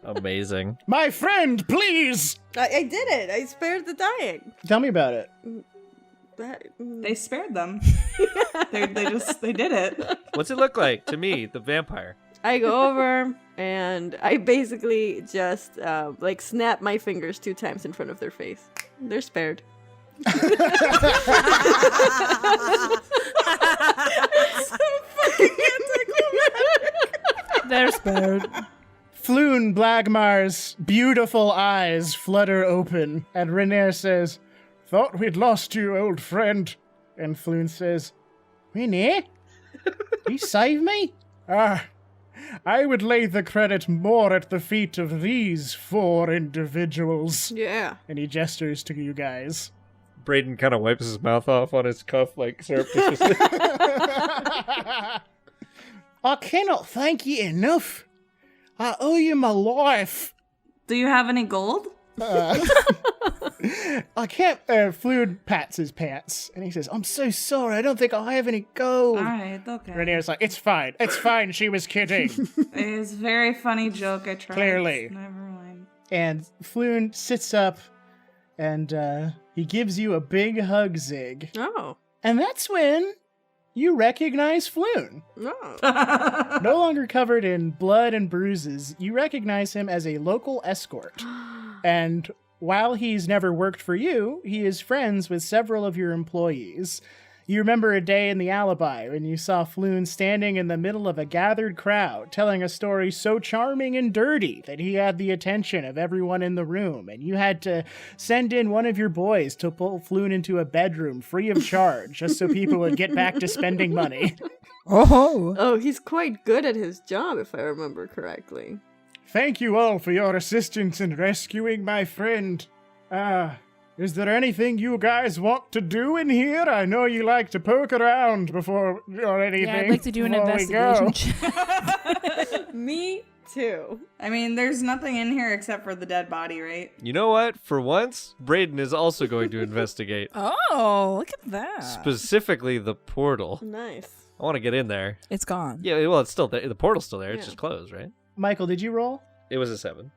Amazing. My friend, please! I did it. I spared the dying. Tell me about it. They spared them. They did it. What's it look like to me, the vampire? I go over and I basically just like snap my fingers 2 times in front of their face. They're spared. They're spared. Floon Blagmar's beautiful eyes flutter open, and Renaer says, "Thought we'd lost you, old friend." And Floon says, "Renaer? You saved me? I would lay the credit more at the feet of these 4 individuals." Yeah. And he gestures to you guys. Braden kind of wipes his mouth off on his cuff, like surreptitiously. I cannot thank you enough. I owe you my life. Do you have any gold? I can't. Floon pats his pants, and he says, "I'm so sorry. I don't think I have any gold." All right, okay. Renaer's like, "It's fine. It's fine. She was kidding." It's a very funny joke. I tried. Clearly. Never mind. And Floon sits up, and he gives you a big hug, Zig. Oh. And that's when you recognize Floon. No. No longer covered in blood and bruises, you recognize him as a local escort. And while he's never worked for you, he is friends with several of your employees. You remember a day in the Alibi when you saw Floon standing in the middle of a gathered crowd, telling a story so charming and dirty that he had the attention of everyone in the room, and you had to send in one of your boys to pull Floon into a bedroom free of charge, just so people would get back to spending money. Oh. Oh, he's quite good at his job, if I remember correctly. Thank you all for your assistance in rescuing my friend. Is there anything you guys want to do in here? I know you like to poke around before or anything. Yeah, I'd like to do an before we go. investigation check. Me too. I mean, there's nothing in here except for the dead body, right? You know what? For once, Braden is also going to investigate. Oh, look at that. Specifically the portal. Nice. I want to get in there. It's gone. Yeah, well, it's still there. The portal's still there. It's Yeah. just closed, right? Michael, did you roll? It was a 7.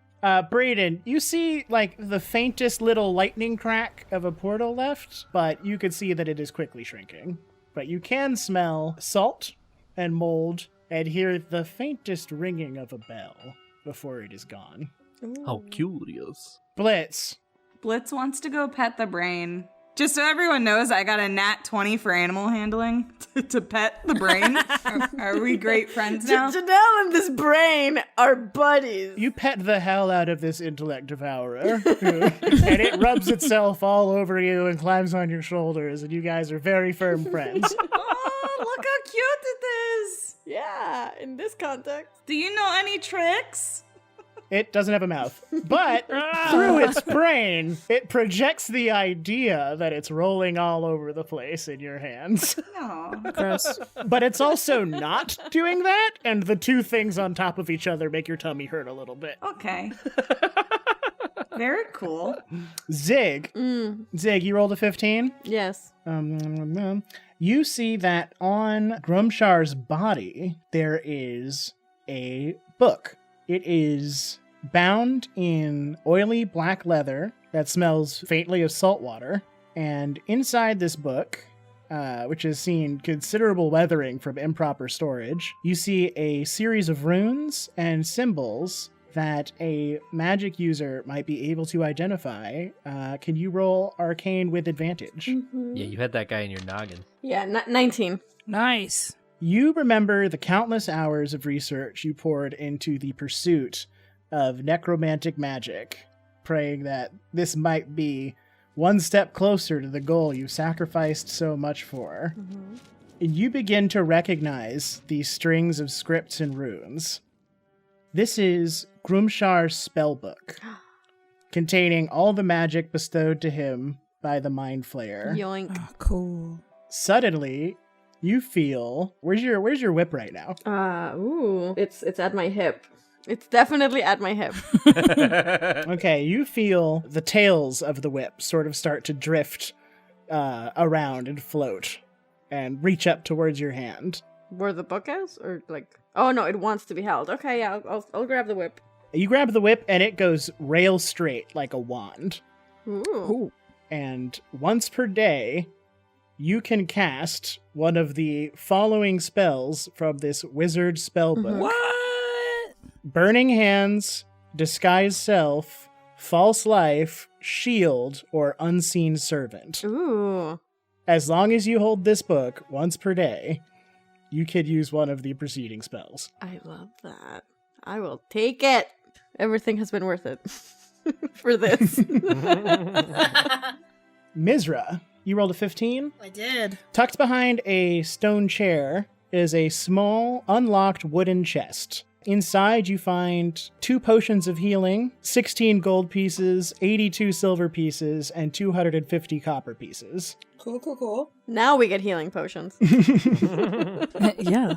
Braden, you see, like, the faintest little lightning crack of a portal left, but you could see that it is quickly shrinking. But you can smell salt and mold and hear the faintest ringing of a bell before it is gone. How curious. Blitz. Blitz wants to go pet the brain. Just so everyone knows, I got a nat 20 for animal handling to pet the brain. Are we great friends now? Janelle and this brain are buddies. You pet the hell out of this intellect devourer, and it rubs itself all over you and climbs on your shoulders, and you guys are very firm friends. Oh, look how cute it is. Yeah, in this context. Do you know any tricks? It doesn't have a mouth, but through its brain, it projects the idea that it's rolling all over the place in your hands. No. Gross. But it's also not doing that, and the two things on top of each other make your tummy hurt a little bit. Okay. Very cool. Zig. Zig, you rolled a 15? Yes. You see that on Grumshar's body, there is a book. It is bound in oily black leather that smells faintly of salt water. And inside this book, which has seen considerable weathering from improper storage, you see a series of runes and symbols that a magic user might be able to identify. Can you roll Arcane with advantage? Yeah, you had that guy in your noggin. Yeah, 19. Nice. You remember the countless hours of research you poured into the pursuit of necromantic magic, praying that this might be one step closer to the goal you sacrificed so much for. Mm-hmm. And you begin to recognize these strings of scripts and runes. This is Grumshar's spellbook, containing all the magic bestowed to him by the Mind Flayer. Yoink. Oh, cool. Suddenly, you feel... Where's your whip right now? It's at my hip. It's definitely at my hip. Okay, you feel the tails of the whip sort of start to drift around and float and reach up towards your hand. Where the book is? Or like... Oh no, it wants to be held. Okay, yeah, I'll grab the whip. You grab the whip and it goes rail straight like a wand. Ooh. And once per day, you can cast one of the following spells from this wizard spellbook. What? Burning Hands, Disguise Self, False Life, Shield, or Unseen Servant. Ooh. As long as you hold this book once per day, you could use one of the preceding spells. I love that. I will take it. Everything has been worth it for this. Miz'ra, you rolled a 15? I did. Tucked behind a stone chair is a small, unlocked wooden chest. Inside, you find 2 potions of healing, 16 gold pieces, 82 silver pieces, and 250 copper pieces. Cool. Now we get healing potions. Yeah.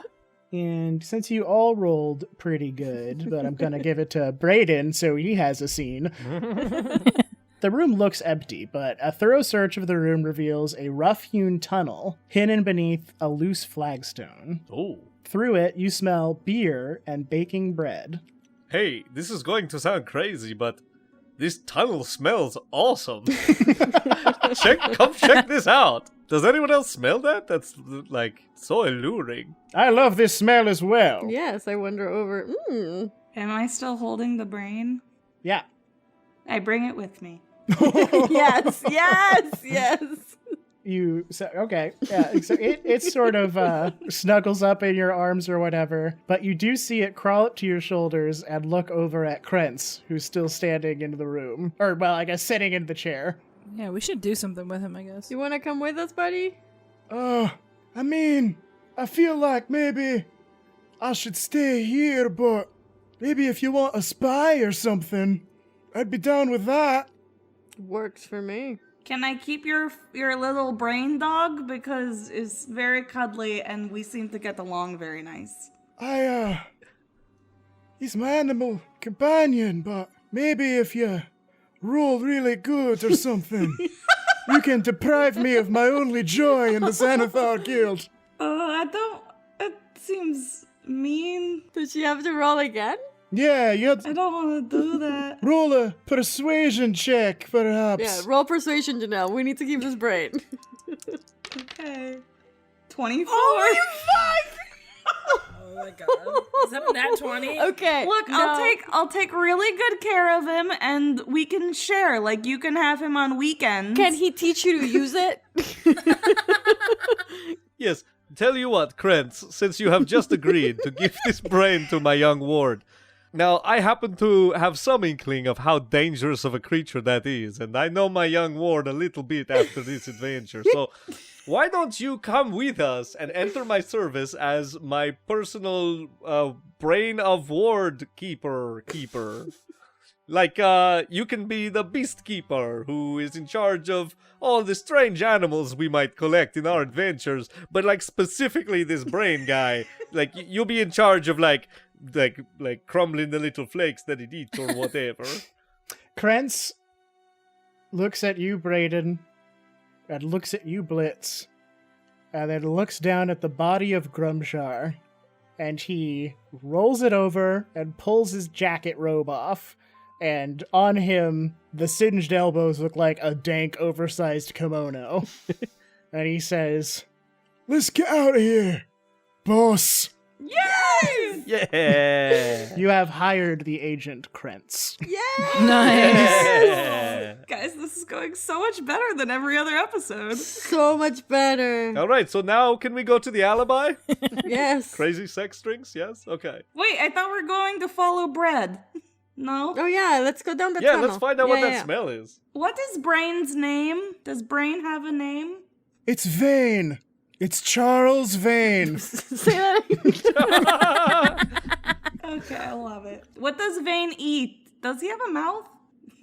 And since you all rolled pretty good, but I'm going to give it to Braden so he has a scene. The room looks empty, but a thorough search of the room reveals a rough-hewn tunnel hidden beneath a loose flagstone. Oh. Through it, you smell beer and baking bread. Hey, this is going to sound crazy, but this tunnel smells awesome. Come check this out. Does anyone else smell that? That's, like, so alluring. I love this smell as well. Yes, I wander over. Am I still holding the brain? Yeah. I bring it with me. Yes. Okay. Yeah, so it sort of snuggles up in your arms or whatever, but you do see it crawl up to your shoulders and look over at Krentz, who's still standing in the room. Or, well, I guess sitting in the chair. Yeah, we should do something with him, I guess. You want to come with us, buddy? I mean, I feel like maybe I should stay here, but maybe if you want a spy or something, I'd be down with that. Works for me. Can I keep your little brain dog? Because it's very cuddly and we seem to get along very nice. He's my animal companion, but maybe if you roll really good or something, you can deprive me of my only joy in the Xanathar Guild. It seems mean. Does she have to roll again? Yeah, you have I to don't want to do that. roll a persuasion check, perhaps. Yeah, roll persuasion, Jenel. We need to keep this brain. Okay. 24. Oh my god. Is that a nat 20? Okay. Look, no. I'll take really good care of him and we can share. Like, you can have him on weekends. Can he teach you to use it? Yes, tell you what, Krentz, since you have just agreed to give this brain to my young ward. Now, I happen to have some inkling of how dangerous of a creature that is, and I know my young ward a little bit after this adventure, so why don't you come with us and enter my service as my personal brain of ward keeper. Like, you can be the beast keeper who is in charge of all the strange animals we might collect in our adventures, but like specifically this brain guy. Like, you'll be in charge of like crumbling the little flakes that it eats or whatever. Krentz looks at you, Braden, and looks at you, Blitz, and then looks down at the body of Grumshar, and he rolls it over and pulls his jacket robe off, and on him, the singed elbows look like a dank, oversized kimono. And he says, Let's get out of here, boss. Yes! Yeah! "You have hired the agent, Krentz." Nice. Guys, this is going so much better than every other episode. So much better. Alright, so now can we go to the alibi? Yes. Crazy sex strings, yes? Okay. Wait, I thought we were going to follow bread. No? Oh yeah, let's go down the Yeah, tunnel. let's find out what that yeah. smell is. What is Brain's name? Does Brain have a name? It's Vane. It's Charles Vane. Say that again. Okay, I love it. What does Vane eat? Does he have a mouth?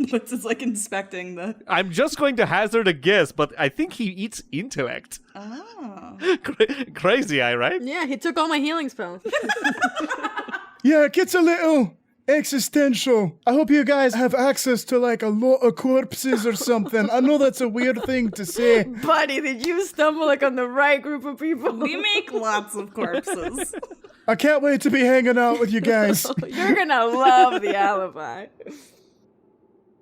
Blitz is like inspecting the... I'm just going to hazard a guess, but I think he eats intellect. Oh. Crazy eye, right? Yeah, he took all my healing spells. Yeah, it gets a little existential. I hope you guys have access to like a lot of corpses or something. I know that's a weird thing to say. Buddy, did you stumble like on the right group of people? We make lots of corpses. I can't wait to be hanging out with you guys. You're gonna love the alibi.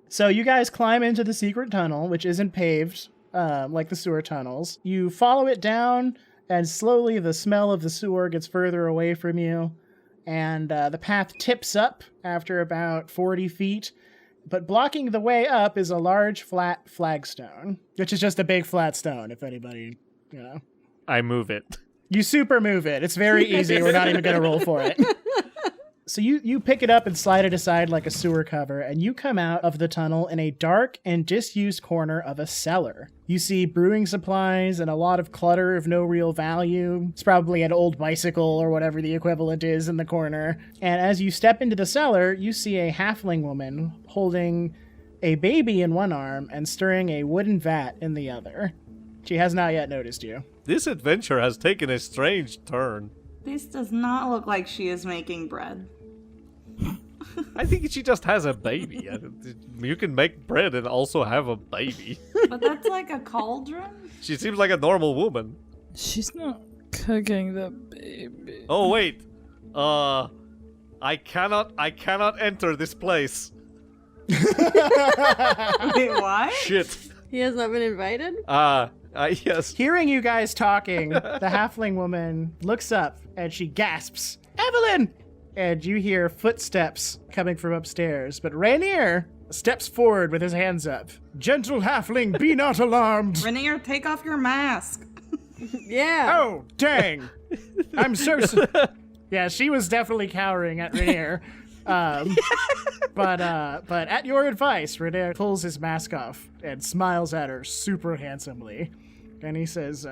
So you guys climb into the secret tunnel, which isn't paved like the sewer tunnels. You follow it down, and slowly the smell of the sewer gets further away from you. And the path tips up after about 40 feet. But blocking the way up is a large flat flagstone, which is just a big flat stone, if anybody, you know. I move it. You super move it. It's very easy. We're not even going to roll for it. So you pick it up and slide it aside like a sewer cover, and you come out of the tunnel in a dark and disused corner of a cellar. You see brewing supplies and a lot of clutter of no real value. It's probably an old bicycle or whatever the equivalent is in the corner. And as you step into the cellar, you see a halfling woman holding a baby in one arm and stirring a wooden vat in the other. She has not yet noticed you. This adventure has taken a strange turn. This does not look like she is making bread. I think she just has a baby. You can make bread and also have a baby. But that's like a cauldron? She seems like a normal woman. She's not cooking the baby. Oh wait, I cannot enter this place. Wait, why? Shit. He has not been invited? Yes. Hearing you guys talking, the halfling woman looks up and she gasps, "Evelyn!" And you hear footsteps coming from upstairs, but Rainier steps forward with his hands up. "Gentle halfling, be not alarmed." Rainier, take off your mask. Yeah. "Oh, dang. I'm so Yeah, she was definitely cowering at Rainier. But at your advice, Rainier pulls his mask off and smiles at her super handsomely. And he says,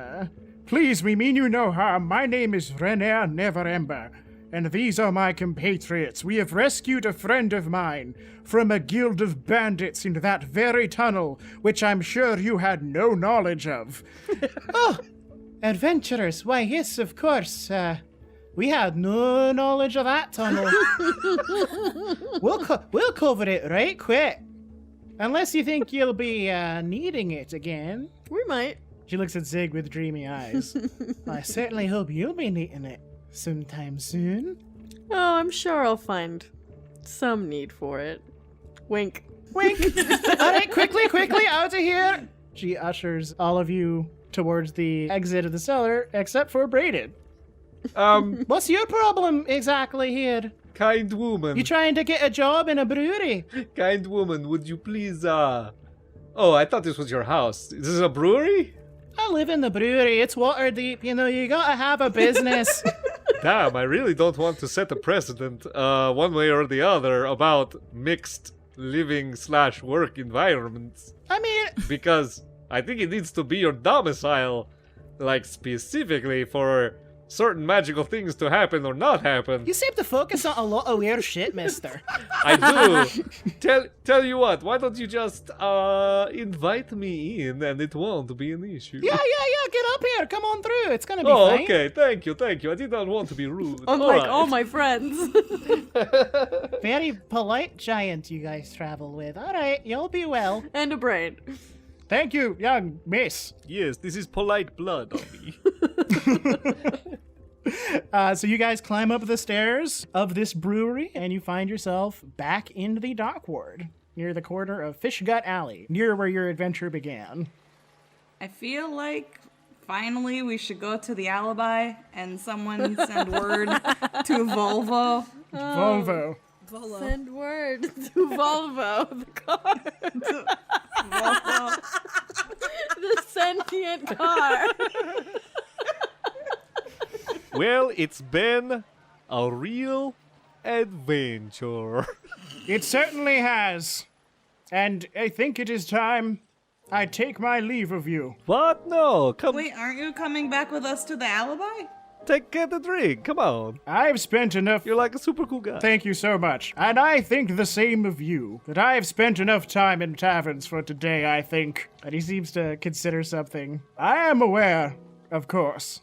"Please, we mean you no harm. My name is Rainier Neverember, and these are my compatriots. We have rescued a friend of mine from a guild of bandits in that very tunnel, which I'm sure you had no knowledge of." "Oh, adventurers, why yes, of course. We had no knowledge of that tunnel. We'll cover it right quick. Unless you think you'll be needing it again." We might. She looks at Zig with dreamy eyes. "I certainly hope you'll be needing it sometime soon." Oh, I'm sure I'll find some need for it. Wink. Wink. "All right, quickly, out of here." She ushers all of you towards the exit of the cellar, except for Braden. "What's your problem exactly here? Kind woman. You trying to get a job in a brewery?" Kind woman, would you please, Oh, I thought this was your house. This is a brewery? "I live in the brewery. It's Waterdeep. You know, you gotta have a business." Damn, I really don't want to set a precedent, one way or the other about mixed living/work environments. I mean, Because I think it needs to be your domicile, like specifically for certain magical things to happen or not happen. you seem to focus on a lot of weird shit, mister. I do. Tell you what, why don't you just invite me in and it won't be an issue. Yeah, get up here. Come on through. It's gonna be Oh, fine. okay. Thank you. I did not want to be rude. Unlike Alright. all my friends. Very polite giant you guys travel with. All right, you'll be well. And a brain. Thank you, young miss. Yes, this is polite blood on me. So you guys climb up the stairs of this brewery, and you find yourself back in the dock ward, near the corner of Fishgut Alley, near where your adventure began. I feel like finally we should go to the alibi and someone send word to Volvo. Volvo. Send word to Volvo, the car. Volvo. The sentient car. Well, it's been a real adventure. It certainly has. And I think it is time I take my leave of you. What? No, come Wait, aren't you coming back with us to the alibi? get a drink. Come on. I've spent enough... You're like a super cool guy. Thank you so much. And I think the same of you. That I have spent enough time in taverns for today, I think. And he seems to consider something. I am aware, of course,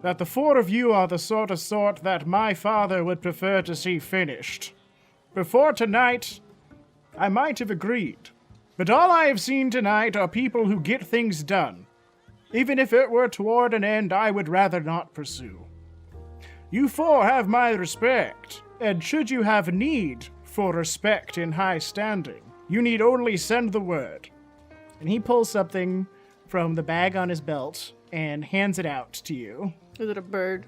that the four of you are the sort that my father would prefer to see finished. Before tonight, I might have agreed. But all I have seen tonight are people who get things done. Even if it were toward an end I would rather not pursue. You four have my respect, and should you have need for respect in high standing, you need only send the word. And he pulls something from the bag on his belt and hands it out to you. Is it a bird?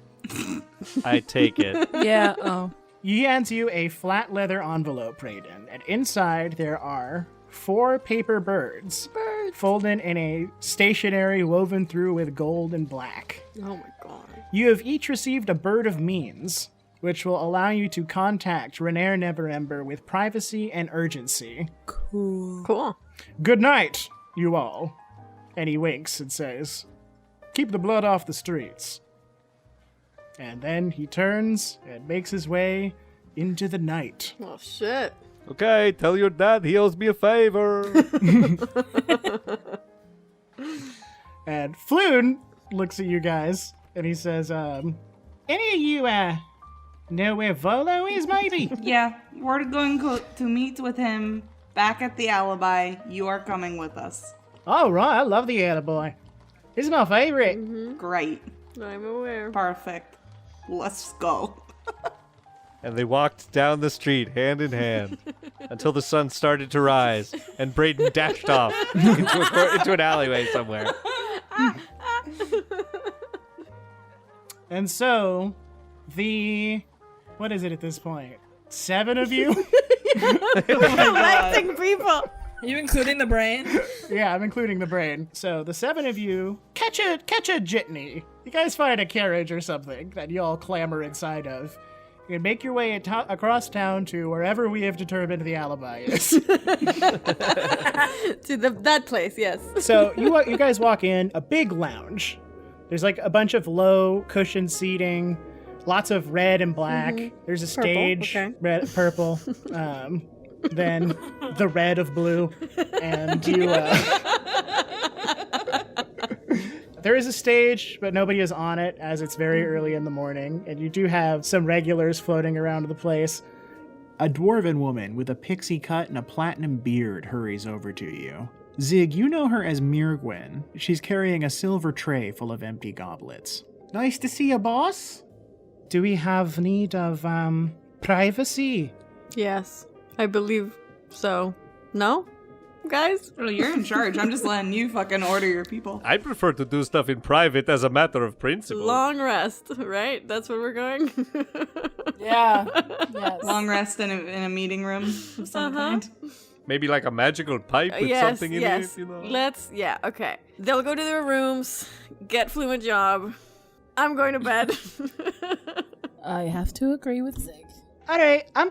I take it. Yeah, oh. He hands you a flat leather envelope, Braden, and inside there are 4 paper birds. Folded in a stationery woven through with gold and black. Oh my god. You have each received a bird of means, which will allow you to contact Renair Neverember with privacy and urgency. Cool. Good night, you all. And he winks and says, keep the blood off the streets. And then he turns and makes his way into the night. Oh shit. Okay, tell your dad he owes me a favor. And Floon looks at you guys and he says, any of you know where Volo is, maybe? Yeah, we're going to meet with him back at the alibi. You are coming with us. All right, I love the attaboy. This is my favorite. Great. I'm aware. Perfect. Let's go. And they walked down the street hand in hand until the sun started to rise and Braden dashed off into an alleyway somewhere. And so, what is it at this point? 7 of you? Collecting people. Are you including the brain? Yeah, I'm including the brain. So the 7 of you catch a jitney. You guys find a carriage or something that you all clamber inside of. You can make your way across town to wherever we have determined the alibi is. To that place, yes. So you guys walk in, a big lounge. There's like a bunch of low cushioned seating, lots of red and black. There's a stage, okay. red, purple, then the red of blue, and you. There is a stage, but nobody is on it as it's very early in the morning, and you do have some regulars floating around the place. A dwarven woman with a pixie cut and a platinum beard hurries over to you. Zig, you know her as Mirgwin. She's carrying a silver tray full of empty goblets. Nice to see you, boss. Do we have need of, privacy? Yes, I believe so. No? Guys? Well, you're in charge. I'm just letting you fucking order your people. I prefer to do stuff in private as a matter of principle. Long rest, right? That's where we're going? Yeah. Yes. Long rest in a meeting room of some kind. Maybe like a magical pipe with something in it, you know? Okay. They'll go to their rooms, get Flume a job. I'm going to bed. I have to agree with Zig. All right, I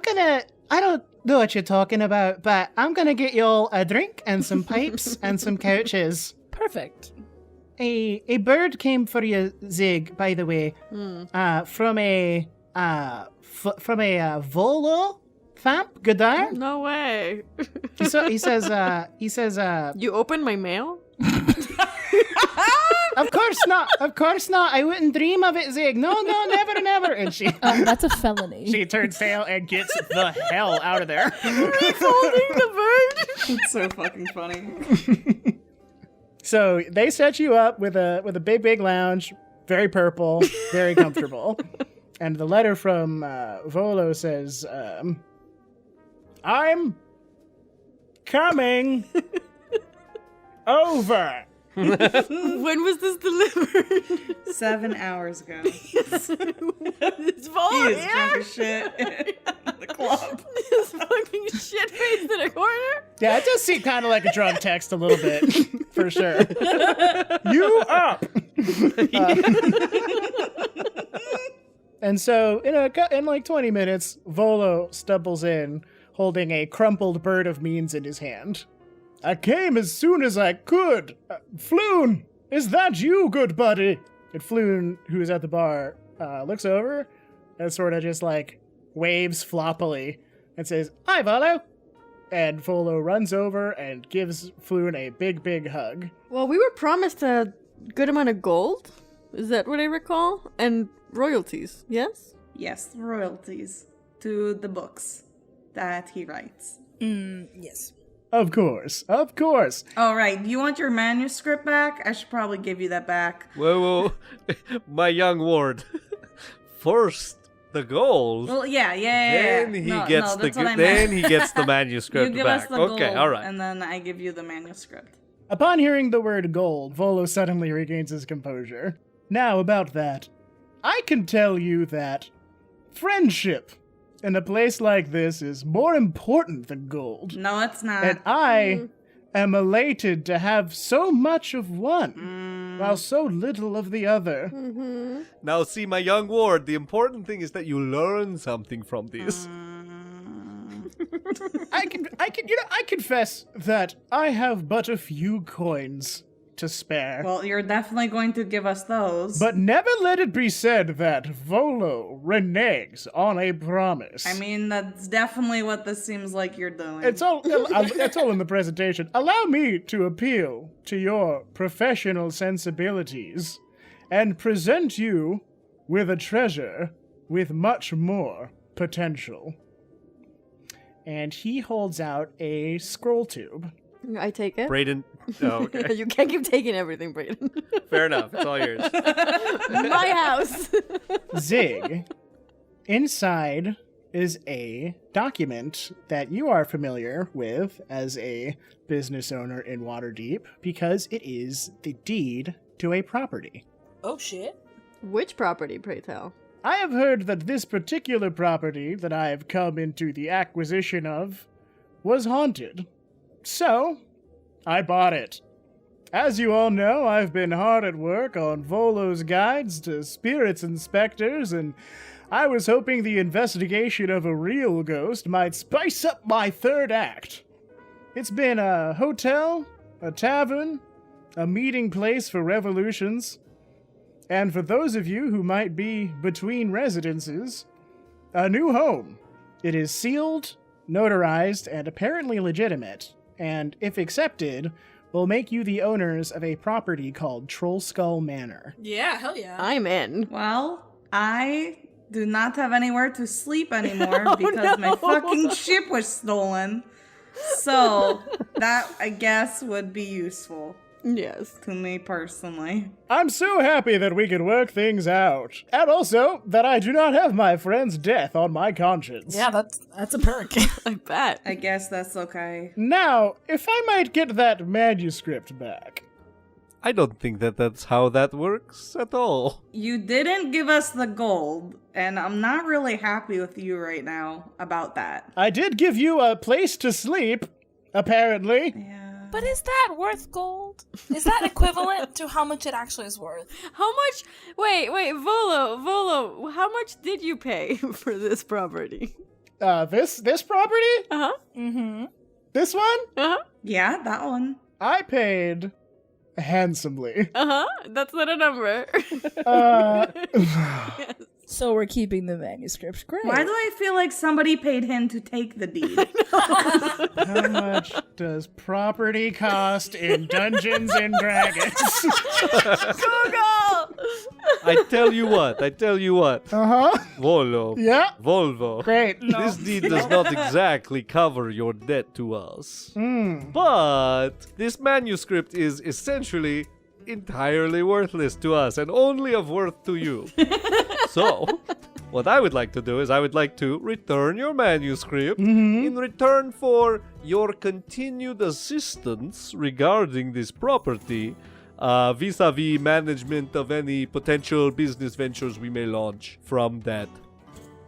don't know what you're talking about, but I'm gonna get you all a drink and some pipes and some couches. Perfect. A bird came for you, Zig, by the way, from a Volo Famp Godar. No way. He says, You opened my mail? Of course not. I wouldn't dream of it, Zig. No, never. And she That's a felony. she turns tail and gets the hell out of there. He's holding the bird. It's so fucking funny. So they set you up with a big lounge, very purple, very comfortable. And the letter from Volo says, I'm coming over. When was this delivered? 7 hours ago. It's Vol He is here. drunk as shit in the club. This fucking shit faced in a corner. Yeah, it does seem kind of like a drunk text a little bit, for sure. You up? And so in like 20 minutes, Volo stumbles in, holding a crumpled bird of means in his hand. I came as soon as I could. Floon, is that you, good buddy? And Floon, who is at the bar, looks over and sort of just like waves floppily and says, "Hi, Volo." And Volo runs over and gives Floon a big, big hug. Well, we were promised a good amount of gold. Is that what I recall? And royalties, yes? Yes, royalties to the books that he writes. Yes. Of course, of course. All right, do you want your manuscript back? I should probably give you that back. Whoa, my young ward. First, the gold. Well, yeah. Then he gets the manuscript You give back. us the Okay, gold, all right. and then I give you the manuscript. Upon hearing the word gold, Volo suddenly regains his composure. Now, about that. I can tell you that friendship in a place like this is more important than gold. No, it's not. And I am elated to have so much of one, while so little of the other. Now, see, my young ward, the important thing is that you learn something from this. I confess that I have but a few coins to spare. Well, you're definitely going to give us those. But never let it be said that Volo reneges on a promise. I mean, that's definitely what this seems like you're doing. It's all in the presentation. Allow me to appeal to your professional sensibilities and present you with a treasure with much more potential. And he holds out a scroll tube. I take it. Braden. Oh, okay. You can't keep taking everything, Braden. Fair enough. It's all yours. My house. Zig, inside is a document that you are familiar with as a business owner in Waterdeep because it is the deed to a property. Oh, shit. Which property, pray tell? I have heard that this particular property that I have come into the acquisition of was haunted. So, I bought it. As you all know, I've been hard at work on Volo's guides to spirits inspectors, and I was hoping the investigation of a real ghost might spice up my third act. It's been a hotel, a tavern, a meeting place for revolutions, and for those of you who might be between residences, a new home. It is sealed, notarized, and apparently legitimate, and if accepted, will make you the owners of a property called Troll Skull Manor. Yeah, hell yeah. I'm in. Well, I do not have anywhere to sleep anymore because my fucking ship was stolen. So, that, I guess, would be useful. Yes. To me personally. I'm so happy that we can work things out. And also, that I do not have my friend's death on my conscience. Yeah, that's a perk. I bet. I guess that's okay. Now, if I might get that manuscript back. I don't think that's how that works at all. You didn't give us the gold, and I'm not really happy with you right now about that. I did give you a place to sleep, apparently. Yeah. But is that worth gold? Is that equivalent to how much it actually is worth? How much? Wait, Volo, how much did you pay for this property? This property? Uh-huh. Mm-hmm. This one? Uh-huh. Yeah, that one. I paid handsomely. Uh-huh. That's not a number. Yes. So we're keeping the manuscript. Great. Why do I feel like somebody paid him to take the deed? How much does property cost in Dungeons and Dragons? Google! I tell you what. Uh-huh. Volo. Yeah. Volvo. Great. This deed does not exactly cover your debt to us. Hmm. But this manuscript is essentially entirely worthless to us and only of worth to you. So, what I would like to do is I would like to return your manuscript in return for your continued assistance regarding this property vis-a-vis management of any potential business ventures we may launch from that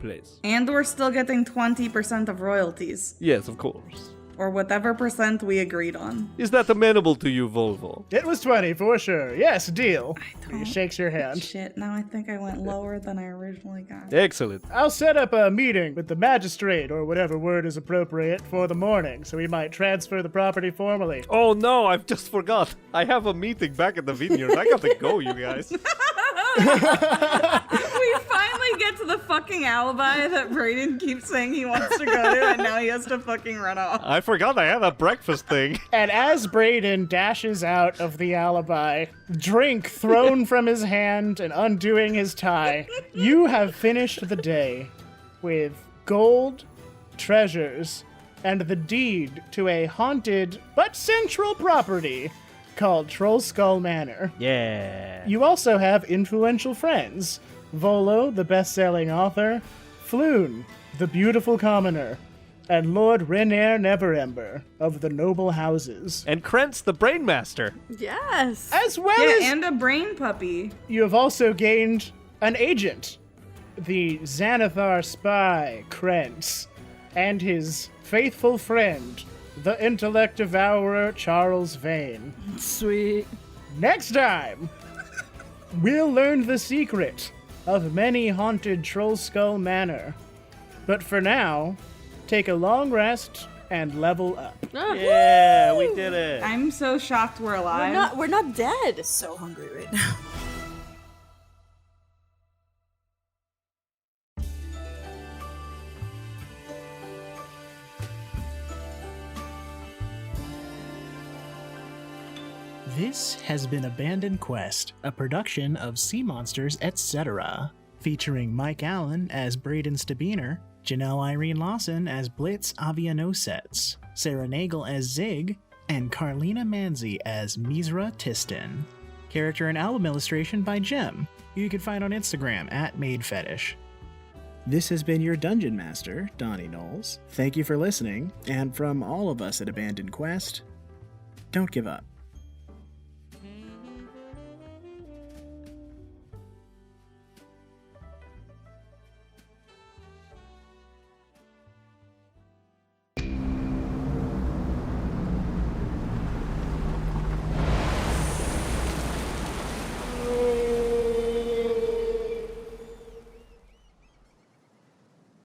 place. And we're still getting 20% of royalties. Yes, of course. or whatever percent we agreed on. Is that amenable to you, Volvo? It was 20 for sure. Yes, deal. He shakes your hand. Shit, now I think I went lower than I originally got. Excellent. I'll set up a meeting with the magistrate, or whatever word is appropriate, for the morning, so we might transfer the property formally. Oh no, I've just forgot. I have a meeting back at the vineyard. I gotta go, you guys. We finally get to the fucking alibi that Braden keeps saying he wants to go to, and now he has to fucking run off. I forgot I had a breakfast thing. And as Braden dashes out of the alibi, drink thrown from his hand and undoing his tie, you have finished the day with gold, treasures, and the deed to a haunted but central property called Troll Skull Manor. Yeah. You also have influential friends. Volo, the best-selling author, Floon, the beautiful commoner, and Lord Renair Neverember of the Noble Houses. And Krentz, the Brainmaster. Yes. As well Yeah, as and a brain puppy. you have also gained an agent, the Xanathar spy, Krentz, and his faithful friend, the intellect devourer, Charles Vane. Sweet. Next time, we'll learn the secret of many haunted Troll Skull Manor. But for now, take a long rest and level up. Yeah, we did it. I'm so shocked we're alive. We're not dead. So hungry right now. This has been Abandoned Quest, a production of Sea Monsters, etc., featuring Mike Allen as Braden Stabbener, Jenel Irene Lawson as Blitz Avianosets, Sara Nagel as Zig, and Carleena Manzi as Miz'ra Tistyn. Character and album illustration by Jem, who you can find on Instagram at MadeFetish. This has been your Dungeon Master, Donny Knowles. Thank you for listening, and from all of us at Abandoned Quest, don't give up.